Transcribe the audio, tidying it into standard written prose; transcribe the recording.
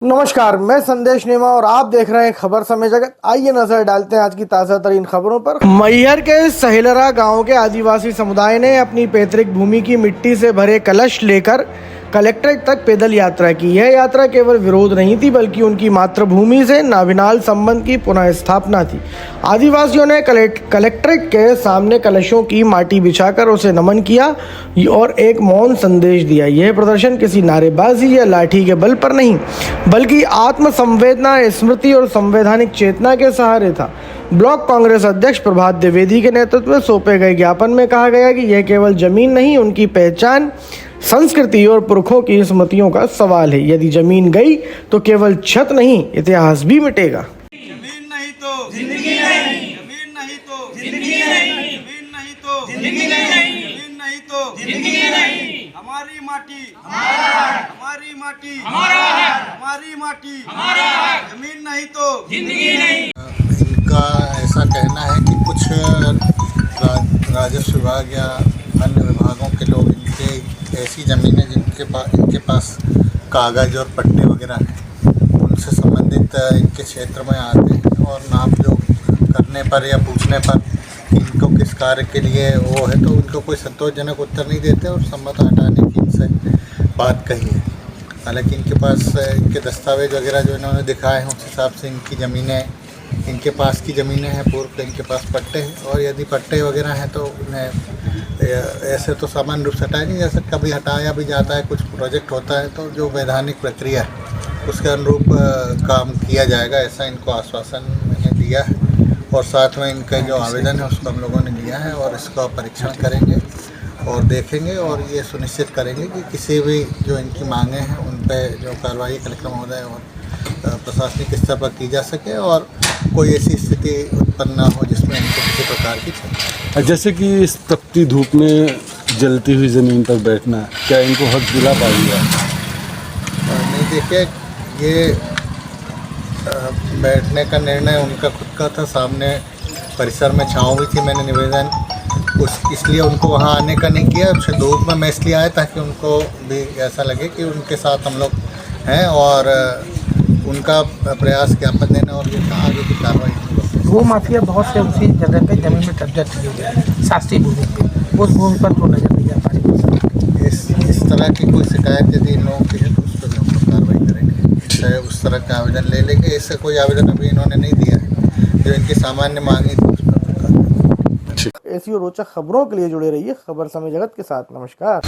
नमस्कार, मैं संदेश नेमा और आप देख रहे हैं खबर समय जगत। आइए नजर डालते हैं आज की ताज़ा तरीन खबरों पर। मैहर के सहेलरा गांव के आदिवासी समुदाय ने अपनी पैतृक भूमि की मिट्टी से भरे कलश लेकर कलेक्ट्रेट तक पैदल यात्रा की। यह यात्रा केवल विरोध नहीं थी, बल्कि उनकी मातृभूमि से नाभिनाल संबंध की पुनः स्थापना थी। आदिवासियों ने कलेक्ट्रेट के सामने कलशों की माटी बिछाकर उसे नमन किया और एक मौन संदेश दिया। यह प्रदर्शन किसी नारेबाजी या लाठी के बल पर नहीं, बल्कि आत्म संवेदना, स्मृति और संवैधानिक चेतना के सहारे था। ब्लॉक कांग्रेस अध्यक्ष प्रभात द्विवेदी के नेतृत्व में सौंपे गए ज्ञापन में कहा गया कि यह केवल जमीन नहीं, उनकी पहचान, संस्कृति और पुरखों की स्मृतियों का सवाल है। यदि जमीन गई तो केवल छत नहीं, इतिहास भी मिटेगा। जमीन नहीं तो जिंदगी नहीं, जमीन नहीं तो जिंदगी नहीं, जमीन नहीं तो जिंदगी नहीं, जमीन नहीं तो जिंदगी नहीं। हमारी माटी हमारा है, हमारी माटी हमारा है, हमारी माटी हमारा है, जमीन नहीं तो जिंदगी नहीं। इनका ऐसा कहना है कि कुछ राजस्व विभाग या अन्य विभागों के लोग इनके ऐसी ज़मीनें इनके पास कागज़ और पट्टे वगैरह हैं, उनसे संबंधित इनके क्षेत्र में आते हैं और नापजोख करने पर या पूछने पर इनको किस कार्य के लिए वो है तो उनको कोई संतोषजनक उत्तर नहीं देते और सम्मत हटाने की इनसे बात कही है। हालांकि इनके पास इनके दस्तावेज वगैरह जो इन्होंने दिखाए हैं उस हिसाब से इनकी ज़मीनें, इनके पास की ज़मीनें हैं, पूर्व के इनके पास पट्टे हैं और यदि पट्टे वगैरह हैं तो उन्हें ऐसे तो सामान्य रूप से हटाया नहीं जा सकता। कभी हटाया भी जाता है, कुछ प्रोजेक्ट होता है तो जो वैधानिक प्रक्रिया है उसके अनुरूप काम किया जाएगा, ऐसा इनको आश्वासन मैंने दिया है। और साथ में इनका जो आवेदन है उसको हम लोगों ने लिया है और इसका परीक्षण करेंगे और देखेंगे और ये सुनिश्चित करेंगे कि किसी भी जो इनकी मांगें हैं उन पर जो कार्रवाई कलेक्टर महोदय और प्रशासनिक स्तर पर की जा सके और कोई ऐसी स्थिति उत्पन्न ना हो जिसमें इनको किसी प्रकार की क्षति। जैसे कि इस तपती धूप में जलती हुई ज़मीन पर बैठना, क्या इनको हक दिला पाएगा? नहीं, देखिए ये बैठने का निर्णय उनका खुद का था। सामने परिसर में छाँव भी थी, मैंने निवेदन इसलिए उनको वहाँ आने का नहीं किया। धूप में मैं इसलिए आया ताकि उनको भी ऐसा लगे कि उनके साथ हम लोग हैं और उनका प्रयास ज्ञापन देना और ये आगे की कार्रवाई। भू माफिया बहुत से उसी जगह पे जमीन में कब्जा किए गए हैं, शासकीय भूमि पे, उस भूमि पर तो नजर नहीं आ पाई। इस तरह की कोई शिकायत यदि इन लोगों की है तो उस पर हम लोग कार्रवाई करेंगे, उस तरह का आवेदन ले लेंगे। इससे कोई आवेदन अभी इन्होंने नहीं दिया है, जो इनकी सामान्य मांगी थी उस पर। ऐसी और रोचक खबरों के लिए जुड़े रहिए खबर समय जगत के साथ। नमस्कार।